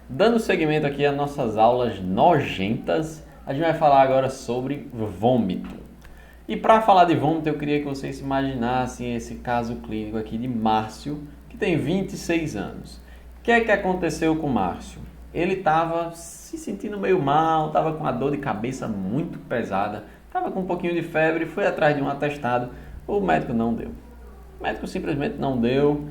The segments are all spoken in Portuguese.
Dando seguimento aqui às nossas aulas nojentas, a gente vai falar agora sobre vômito. E para falar de vômito, eu queria que vocês imaginassem esse caso clínico aqui de Márcio, que tem 26 anos. O que é que aconteceu com o Márcio? Ele estava se sentindo meio mal, estava com uma dor de cabeça muito pesada, estava com um pouquinho de febre, foi atrás de um atestado, o médico não deu. O médico simplesmente não deu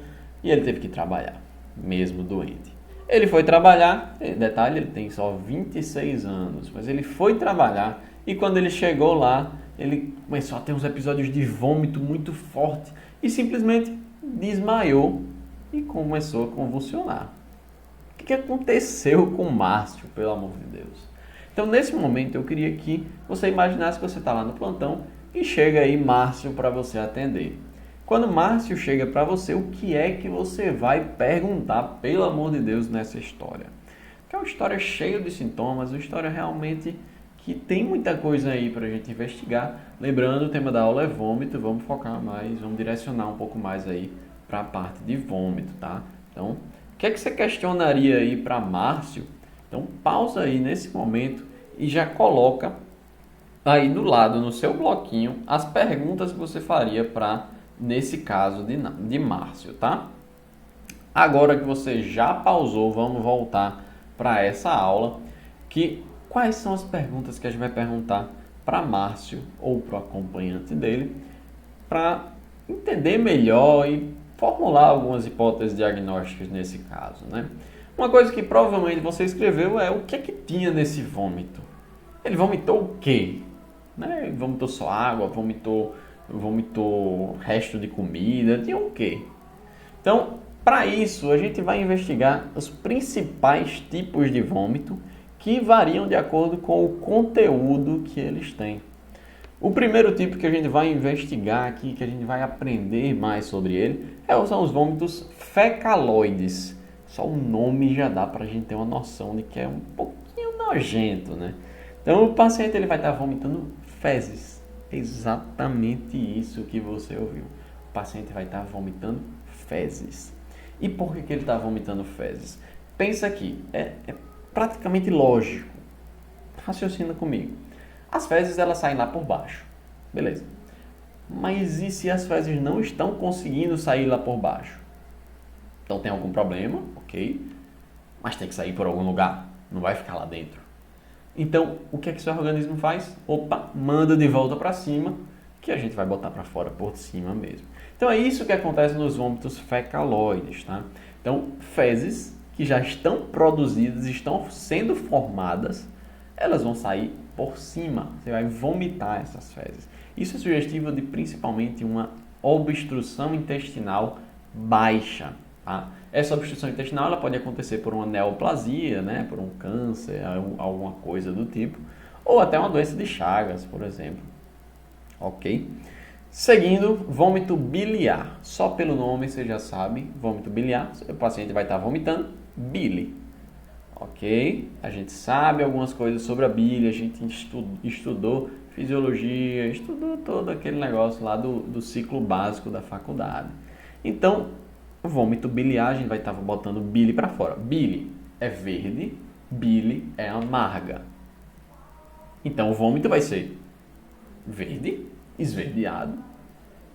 e ele teve que trabalhar, mesmo doente. Ele foi trabalhar, detalhe, ele tem só 26 anos, mas ele foi trabalhar e quando ele chegou lá, ele começou a ter uns episódios de vômito muito forte e simplesmente desmaiou e começou a convulsionar. O que aconteceu com o Márcio, pelo amor de Deus? Então, nesse momento, eu queria que você imaginasse que você está lá no plantão e chega aí Márcio para você atender. Quando Márcio chega para você, o que é que você vai perguntar, pelo amor de Deus, nessa história? Porque é uma história cheia de sintomas, uma história realmente que tem muita coisa aí para a gente investigar. Lembrando, o tema da aula é vômito, vamos focar mais, vamos direcionar um pouco mais aí para a parte de vômito, tá? Então, o que é que você questionaria aí para Márcio? Então, pausa aí nesse momento e já coloca aí do lado, no seu bloquinho, as perguntas que você faria para nesse caso de Márcio, tá? Agora que você já pausou, vamos voltar para essa aula, que quais são as perguntas que a gente vai perguntar para Márcio ou para o acompanhante dele, para entender melhor e formular algumas hipóteses diagnósticas nesse caso, né? Uma coisa que provavelmente você escreveu é o que é que tinha nesse vômito. Ele vomitou o quê? Né? Ele vomitou só água, vomitou resto de comida, tinha o quê? Então, para isso, a gente vai investigar os principais tipos de vômito que variam de acordo com o conteúdo que eles têm. O primeiro tipo que a gente vai investigar aqui, que a gente vai aprender mais sobre ele, são os vômitos fecaloides. Só o nome já dá para a gente ter uma noção de que é um pouquinho nojento, né? Então, o paciente ele vai estar vomitando fezes. Exatamente isso que você ouviu. O paciente vai estar vomitando fezes. E por que ele está vomitando fezes? Pensa aqui, é praticamente lógico. Raciocina comigo. As fezes elas saem lá por baixo. Beleza. Mas e se as fezes não estão conseguindo sair lá por baixo? Então tem algum problema, ok. Mas tem que sair por algum lugar. Não vai ficar lá dentro. Então, o que é que seu organismo faz? Opa, manda de volta para cima, que a gente vai botar para fora por cima mesmo. Então, é isso que acontece nos vômitos fecaloides, tá? Então, fezes que já estão produzidas, estão sendo formadas, elas vão sair por cima. Você vai vomitar essas fezes. Isso é sugestivo de principalmente uma obstrução intestinal baixa. Tá? Essa obstrução intestinal ela pode acontecer por uma neoplasia, né? Por um câncer, alguma coisa do tipo, ou até uma doença de Chagas, por exemplo. Ok? Seguindo, vômito biliar. Só pelo nome você já sabe, vômito biliar, o paciente vai estar vomitando bile. Ok? A gente sabe algumas coisas sobre a bile, a gente estudou fisiologia, estudou todo aquele negócio lá do ciclo básico da faculdade. Então, o vômito biliar, a gente vai estar botando bile para fora. Bile é verde, bile é amarga. Então, o vômito vai ser verde, esverdeado,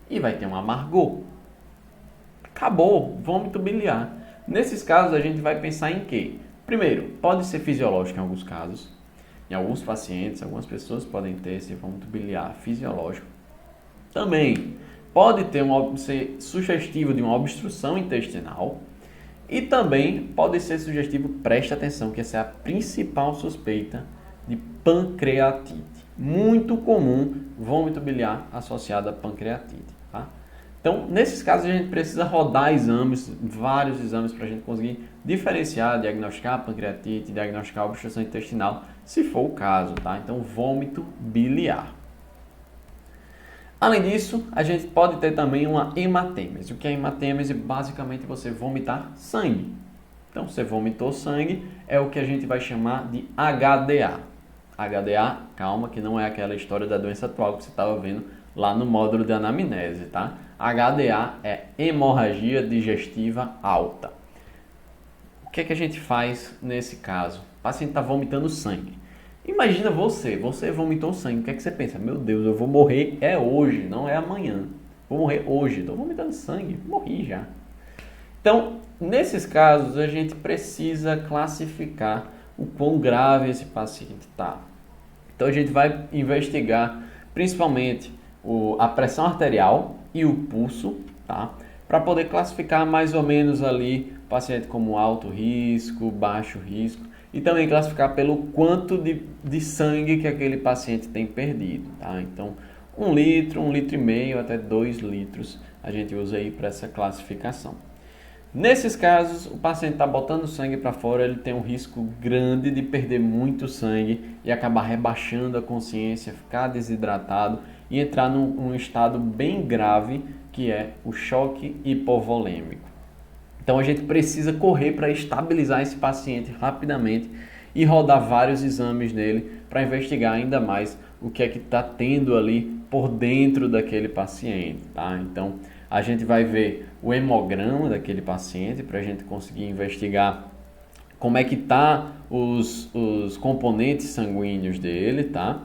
e vai ter um amargor. Acabou, vômito biliar. Nesses casos, a gente vai pensar em quê? Primeiro, pode ser fisiológico em alguns casos. Em alguns pacientes, algumas pessoas podem ter esse vômito biliar fisiológico. Também pode ser sugestivo de uma obstrução intestinal e também pode ser sugestivo, preste atenção, que essa é a principal suspeita de pancreatite. Muito comum vômito biliar associado a pancreatite. Tá? Então, nesses casos, a gente precisa rodar exames, vários exames, para a gente conseguir diferenciar, diagnosticar a pancreatite, diagnosticar a obstrução intestinal, se for o caso. Tá? Então, vômito biliar. Além disso, a gente pode ter também uma hematêmese. O que é hematêmese? Basicamente, você vomitar sangue. Então, você vomitou sangue, é o que a gente vai chamar de HDA. HDA, calma, que não é aquela história da doença atual que você estava vendo lá no módulo de anamnese, tá? HDA é hemorragia digestiva alta. O que é que a gente faz nesse caso? O paciente está vomitando sangue. Imagina você vomitou sangue, o que é que você pensa? Meu Deus, eu vou morrer hoje, não é amanhã. Vou morrer hoje, estou vomitando sangue, morri já. Então, nesses casos, a gente precisa classificar o quão grave esse paciente está. Então, a gente vai investigar principalmente a pressão arterial e o pulso, tá? Para poder classificar mais ou menos ali o paciente como alto risco, baixo risco e também classificar pelo quanto de sangue que aquele paciente tem perdido, tá? Então, 1 litro, 1,5 litro até 2 litros a gente usa aí para essa classificação. Nesses casos, o paciente está botando sangue para fora, ele tem um risco grande de perder muito sangue e acabar rebaixando a consciência, ficar desidratado e entrar num estado bem grave, que é o choque hipovolêmico. Então a gente precisa correr para estabilizar esse paciente rapidamente e rodar vários exames nele para investigar ainda mais o que é que está tendo ali por dentro daquele paciente, tá? Então a gente vai ver o hemograma daquele paciente para a gente conseguir investigar como é que tá os componentes sanguíneos dele, tá?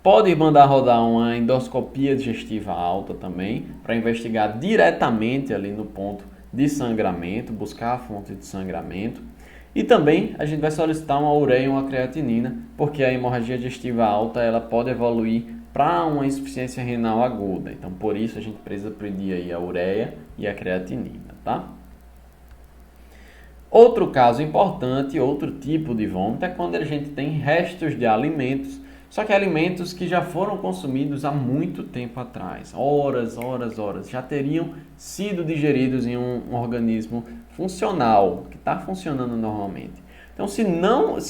Pode mandar rodar uma endoscopia digestiva alta também para investigar diretamente ali no ponto de sangramento, buscar a fonte de sangramento. E também a gente vai solicitar uma ureia e uma creatinina, porque a hemorragia digestiva alta ela pode evoluir para uma insuficiência renal aguda. Então, por isso a gente precisa pedir aí a ureia e a creatinina, tá? Outro caso importante, outro tipo de vômito é quando a gente tem restos de alimentos, só que alimentos que já foram consumidos há muito tempo atrás, horas, já teriam sido digeridos em um organismo funcional, que está funcionando normalmente. Então, se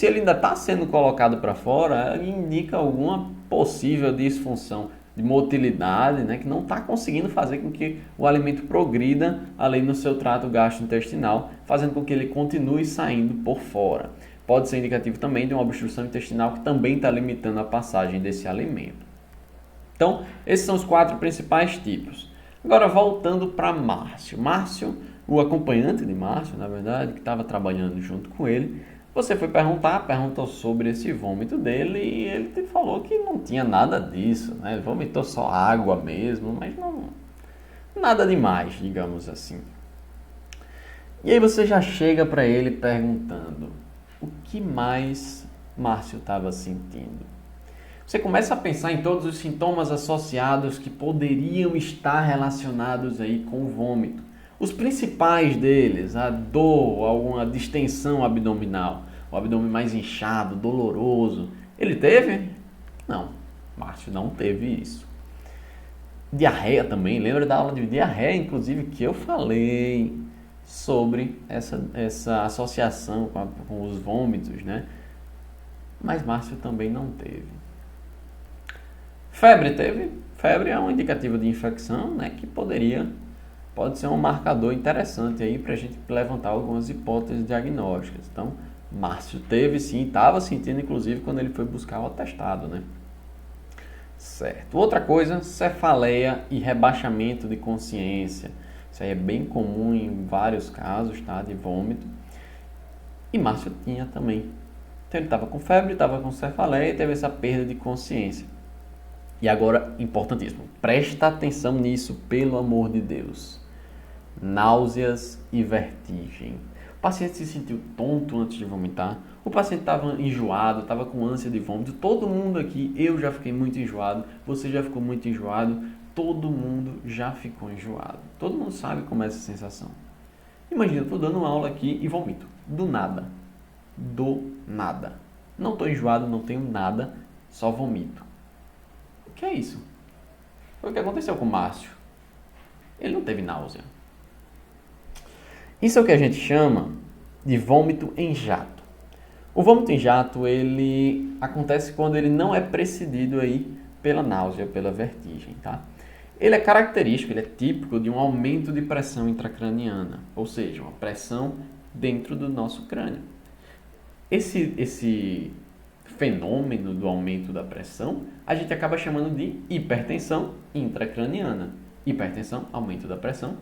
ele ainda está sendo colocado para fora, ele indica alguma possível disfunção de motilidade, né, que não está conseguindo fazer com que o alimento progrida ali no seu trato gastrointestinal, fazendo com que ele continue saindo por fora. Pode ser indicativo também de uma obstrução intestinal que também está limitando a passagem desse alimento. Então, esses são os 4 principais tipos. Agora, voltando para Márcio. Márcio, o acompanhante de Márcio, na verdade, que estava trabalhando junto com ele, você foi perguntou sobre esse vômito dele e ele te falou que não tinha nada disso, né? Ele vomitou só água mesmo, mas não nada demais, digamos assim. E aí você já chega para ele perguntando: o que mais Márcio estava sentindo? Você começa a pensar em todos os sintomas associados que poderiam estar relacionados aí com o vômito. Os principais deles, a dor, alguma distensão abdominal, o abdômen mais inchado, doloroso. Ele teve? Não, Márcio não teve isso. Diarreia também, lembra da aula de diarreia, inclusive, que eu falei sobre essa associação com os vômitos, né? Mas Márcio também não teve. Febre teve? Febre é um indicativo de infecção, né? Que pode ser um marcador interessante aí para a gente levantar algumas hipóteses diagnósticas. Então, Márcio teve sim, estava sentindo inclusive quando ele foi buscar o atestado, né? Certo. Outra coisa, cefaleia e rebaixamento de consciência. Isso aí é bem comum em vários casos, tá? De vômito. E Márcio tinha também. Então ele estava com febre, estava com cefaleia e teve essa perda de consciência. E agora, importantíssimo, presta atenção nisso, pelo amor de Deus. Náuseas e vertigem. O paciente se sentiu tonto antes de vomitar, o paciente estava enjoado, estava com ânsia de vômito, todo mundo aqui, eu já fiquei muito enjoado, você já ficou muito enjoado, todo mundo já ficou enjoado. Todo mundo sabe como é essa sensação. Imagina, eu estou dando uma aula aqui e vomito, do nada. Do nada. Não estou enjoado, não tenho nada, só vomito. O que é isso? Foi o que aconteceu com o Márcio. Ele não teve náusea. Isso é o que a gente chama de vômito em jato. O vômito em jato, ele acontece quando ele não é precedido aí pela náusea, pela vertigem, tá? Ele é característico, ele é típico de um aumento de pressão intracraniana, ou seja, uma pressão dentro do nosso crânio. Esse fenômeno do aumento da pressão, a gente acaba chamando de hipertensão intracraniana. Hipertensão, aumento da pressão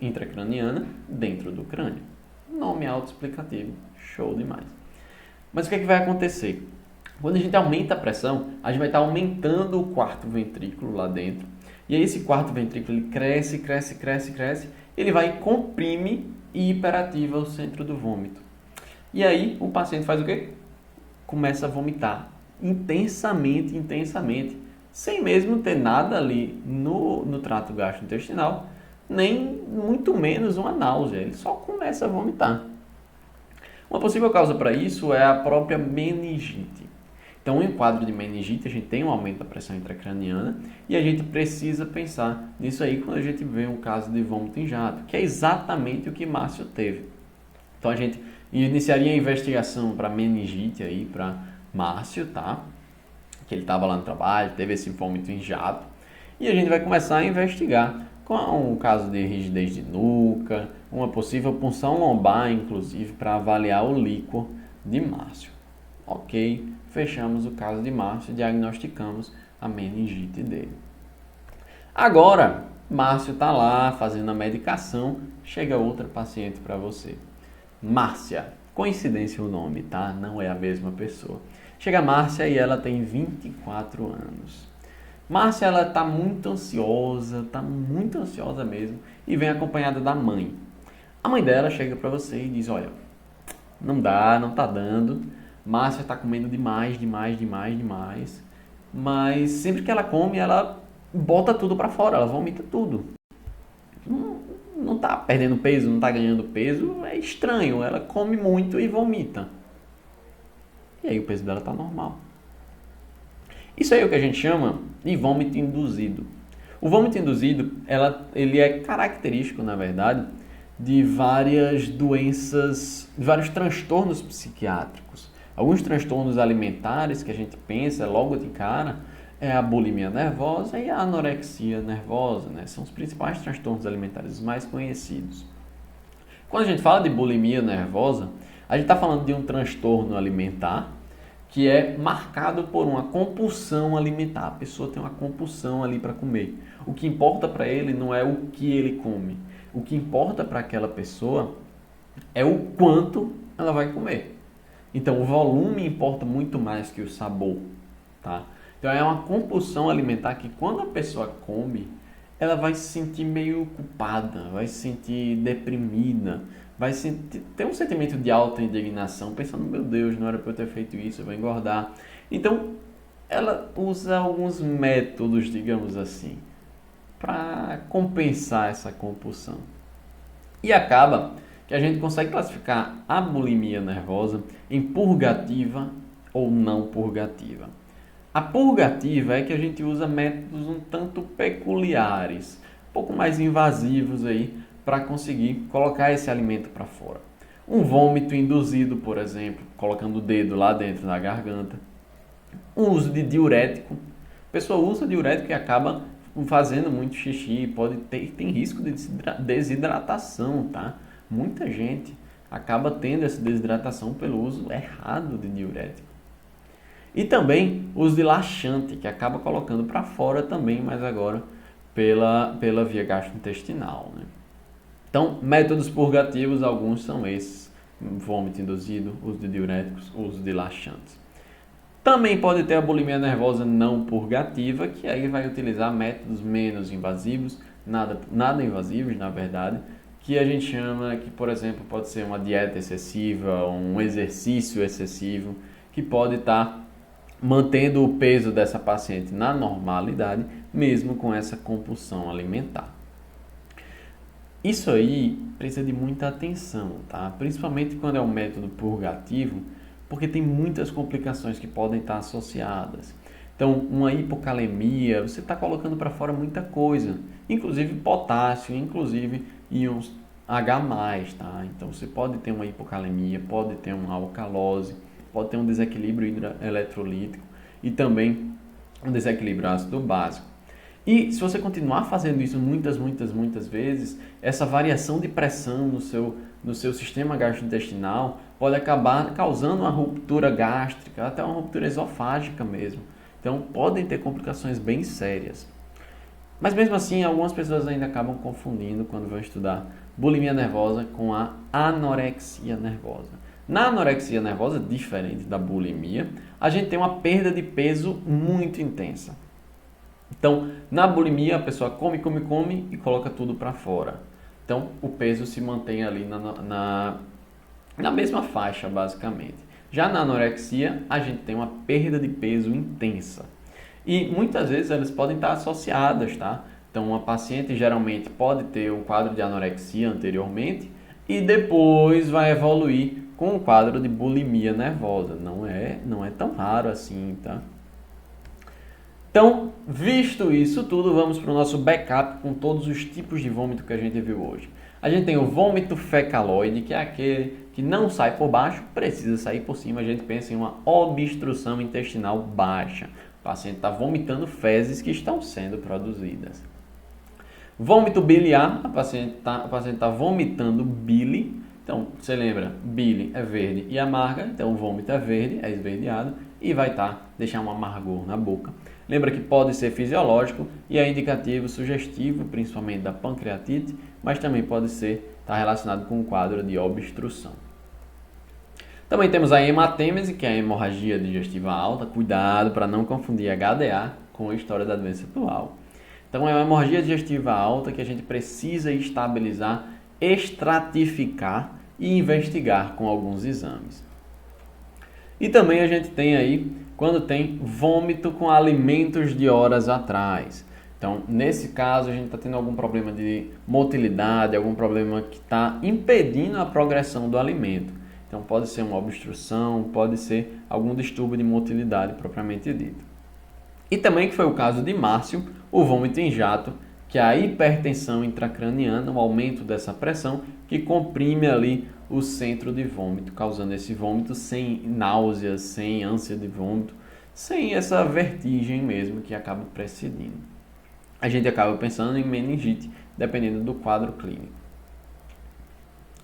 intracraniana dentro do crânio. nome autoexplicativo. Show demais. Mas o que é que vai acontecer? Quando a gente aumenta a pressão, a gente vai estar aumentando o quarto ventrículo lá dentro. E aí esse quarto ventrículo ele cresce, cresce, cresce, cresce. Ele vai comprime e hiperativa o centro do vômito. E aí o paciente faz o quê? Começa a vomitar intensamente, intensamente, sem mesmo ter nada ali no trato gastrointestinal, nem muito menos uma náusea. Ele só começa a vomitar. Uma possível causa para isso é a própria meningite. Então, em quadro de meningite, a gente tem um aumento da pressão intracraniana e a gente precisa pensar nisso aí quando a gente vê um caso de vômito em jato, que é exatamente o que Márcio teve. Então, a gente iniciaria a investigação para meningite aí, para Márcio, tá? Que ele estava lá no trabalho, teve esse vômito em jato. E a gente vai começar a investigar com um caso de rigidez de nuca, uma possível punção lombar, inclusive, para avaliar o líquor de Márcio. Ok, fechamos o caso de Márcio e diagnosticamos a meningite dele. Agora, Márcio está lá fazendo a medicação, chega outra paciente para você. Márcia, coincidência o nome, tá? Não é a mesma pessoa. Chega a Márcia e ela tem 24 anos. Márcia, ela está muito ansiosa mesmo, e vem acompanhada da mãe. A mãe dela chega para você e diz, olha, não dá, não tá dando, Márcia está comendo demais, mas sempre que ela come, ela bota tudo para fora, ela vomita tudo. Não tá perdendo peso, não tá ganhando peso, é estranho, ela come muito e vomita. E aí o peso dela tá normal. Isso aí é o que a gente chama de vômito induzido. O vômito induzido, ele é característico, na verdade, de várias doenças, de vários transtornos psiquiátricos. Alguns transtornos alimentares que a gente pensa logo de cara é a bulimia nervosa e a anorexia nervosa, né? São os principais transtornos alimentares mais conhecidos. Quando a gente fala de bulimia nervosa, a gente está falando de um transtorno alimentar que é marcado por uma compulsão alimentar. A pessoa tem uma compulsão ali para comer. O que importa para ele não é o que ele come. O que importa para aquela pessoa é o quanto ela vai comer. Então, o volume importa muito mais que o sabor, tá? Então, é uma compulsão alimentar que quando a pessoa come, ela vai se sentir meio culpada, vai se sentir deprimida, vai ter um sentimento de alta indignação, pensando, meu Deus, não era para eu ter feito isso, eu vou engordar. Então, ela usa alguns métodos, digamos assim, para compensar essa compulsão. E acaba que a gente consegue classificar a bulimia nervosa em purgativa ou não purgativa. A purgativa é que a gente usa métodos um tanto peculiares, um pouco mais invasivos aí, para conseguir colocar esse alimento para fora. Um vômito induzido, por exemplo, colocando o dedo lá dentro da garganta. O uso de diurético. A pessoa usa diurético e acaba fazendo muito xixi, tem risco de desidratação, tá? Muita gente acaba tendo essa desidratação pelo uso errado de diurético. E também o uso de laxante, que acaba colocando para fora também, mas agora pela via gastrointestinal, né? Então, métodos purgativos, alguns são esses: vômito induzido, uso de diuréticos, uso de laxantes. Também pode ter a bulimia nervosa não purgativa, que aí vai utilizar métodos menos invasivos, nada invasivos, na verdade, que a gente chama que, por exemplo, pode ser uma dieta excessiva, um exercício excessivo, que pode estar mantendo o peso dessa paciente na normalidade, mesmo com essa compulsão alimentar. Isso aí precisa de muita atenção, tá? Principalmente quando é um método purgativo, porque tem muitas complicações que podem estar associadas. Então, uma hipocalemia, você está colocando para fora muita coisa, inclusive potássio, inclusive íons H+, tá? Então, você pode ter uma hipocalemia, pode ter uma alcalose, pode ter um desequilíbrio eletrolítico e também um desequilíbrio ácido básico. E se você continuar fazendo isso muitas vezes, essa variação de pressão no seu sistema gastrointestinal pode acabar causando uma ruptura gástrica, até uma ruptura esofágica mesmo. Então, podem ter complicações bem sérias. Mas mesmo assim, algumas pessoas ainda acabam confundindo quando vão estudar bulimia nervosa com a anorexia nervosa. Na anorexia nervosa, diferente da bulimia, a gente tem uma perda de peso muito intensa. Então, na bulimia, a pessoa come e coloca tudo para fora. Então, o peso se mantém ali na mesma faixa, basicamente. Já na anorexia, a gente tem uma perda de peso intensa. E muitas vezes elas podem estar associadas, tá? Então, uma paciente geralmente pode ter um quadro de anorexia anteriormente e depois vai evoluir com um quadro de bulimia nervosa. Não é tão raro assim, tá? Então, visto isso tudo, vamos para o nosso backup com todos os tipos de vômito que a gente viu hoje. A gente tem o vômito fecaloide, que é aquele que não sai por baixo, precisa sair por cima. A gente pensa em uma obstrução intestinal baixa. O paciente está vomitando fezes que estão sendo produzidas. Vômito biliar, o paciente está vomitando bile. Então, você lembra, bile é verde e amarga, então o vômito é verde, é esverdeado e vai deixar um amargor na boca. Lembra que pode ser fisiológico e é indicativo sugestivo, principalmente da pancreatite, mas também pode estar relacionado com um quadro de obstrução. Também temos a hematêmese, que é a hemorragia digestiva alta. Cuidado para não confundir HDA com a história da doença atual. Então, é uma hemorragia digestiva alta que a gente precisa estabilizar, estratificar e investigar com alguns exames. E também a gente tem aí, quando tem vômito com alimentos de horas atrás. Então, nesse caso, a gente está tendo algum problema de motilidade, algum problema que está impedindo a progressão do alimento. Então, pode ser uma obstrução, pode ser algum distúrbio de motilidade propriamente dito. E também, que foi o caso de Márcio, o vômito em jato, que é a hipertensão intracraniana, o aumento dessa pressão, que comprime ali o centro de vômito, causando esse vômito sem náuseas, sem ânsia de vômito, sem essa vertigem mesmo que acaba precedindo. A gente acaba pensando em meningite, dependendo do quadro clínico.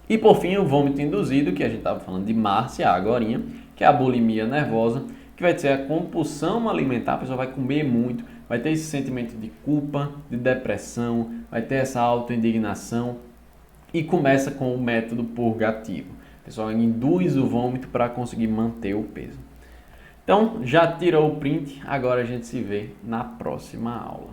E por fim, o vômito induzido, que a gente estava falando de Márcia agorinha, que é a bulimia nervosa, que vai ser a compulsão alimentar, a pessoa vai comer muito, vai ter esse sentimento de culpa, de depressão, vai ter essa autoindignação e começa com o método purgativo. A pessoa induz o vômito para conseguir manter o peso. Então, já tirou o print, agora a gente se vê na próxima aula.